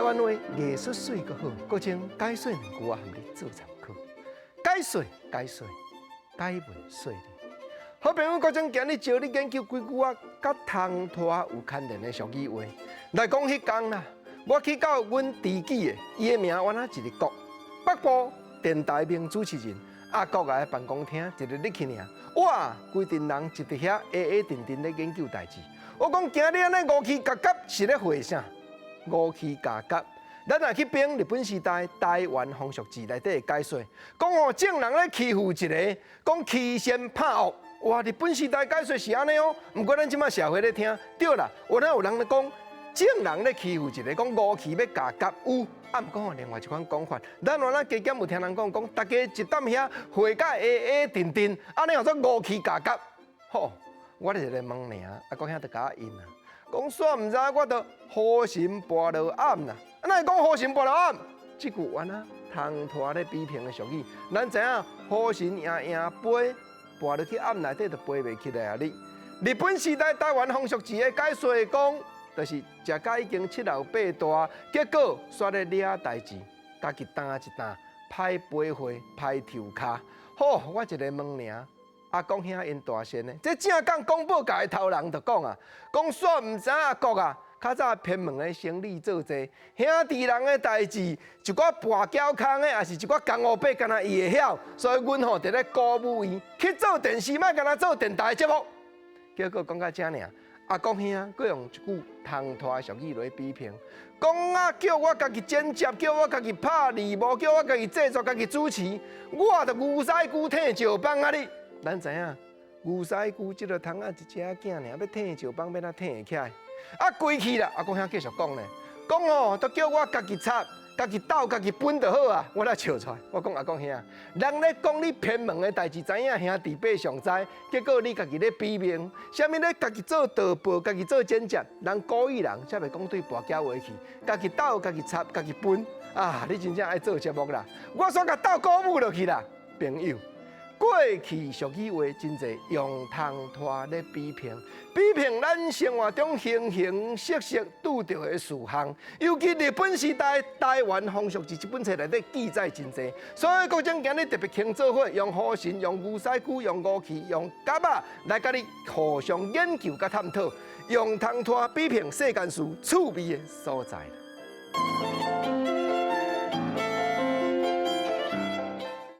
湾话艺术水阁好，国情解说两句啊，含你做参考。解说，解文说理。好朋友，国情今日招你研究几句啊，甲唐拖有牵连的俗语话。来讲迄天啦，我去到阮知己的，伊的名原来一个国，北部电台名主持人。阿国啊，办公厅一日入去尔，哇，规阵人一直遐定定咧研究代志。我讲今日安尼五气夹夹是咧会啥？五气夹夹，咱若去编日本时代台湾风俗志内底的解说，讲吼正人咧欺负一个，讲欺善怕恶。哇，日本时代解说是安尼哦，毋过咱即摆社会咧听，对啦，有哪有人咧讲正人咧欺负一个，讲五气要夹夹有。啊，毋过吼，另外一款讲法，咱原来加减有听人讲，大家一担遐会甲定定，安尼叫做五气夹夹。吼，我就是来问尔，啊，国兄就甲我应啊，讲煞毋知，我就好心跋落暗啦。啊，哪会讲好心跋落暗？即句原啊，唐拖咧比评的俗语，咱知影好心赢飞，跋落去暗内底就飞袂起来啊！你日本时代台湾风俗志的解说讲。就是食甲已经七老八大，结果煞咧掠代志，家己担一担，歹飞花，歹抽骹。好，我一个问尔，阿公兄因大仙呢？这正讲公报界头人就讲啊，讲煞毋知阿国啊，较早偏门的生理做者，兄弟人的代志，一寡跋脚空的，也是一寡江湖辈，敢若伊会晓，所以阮吼伫咧鼓舞伊去做电视，莫敢若做电台节目。结果讲到这尔。阿公兄，佮用一句唐拖俗语来比评，讲啊叫我家己剪接，叫我家己拍字幕，叫我家己制作，家己主持，我着牛屎龜舔石棒啊你！咱知影，牛屎龜即个虫仔一只囝尔，要舔石棒，要哪舔会起来？啊，归去啦！阿公兄继续讲咧，讲哦，都叫我家己插。家己斗家己分就好啊！我来笑出来，我讲阿公兄，人咧讲你偏门的代志，知影兄弟辈上知，结果你家己咧比命，啥物咧家己做导播，家己做剪接，人故意人才袂讲对跋筊话去，家己斗家己插家己分啊！你真正爱做节目啦，我煞甲斗鼓舞落去啦，朋友。过去俗语话真侪用唐拖咧比评咱生活中形形色色拄到的事项，尤其日本时代台湾风俗志这本册内底记载真侪，所以国政今日特别庆做伙，用好神、用牛屎龜、用五气、用蛤仔来甲你互相研究甲探讨，用唐拖比评世间事趣味的所在。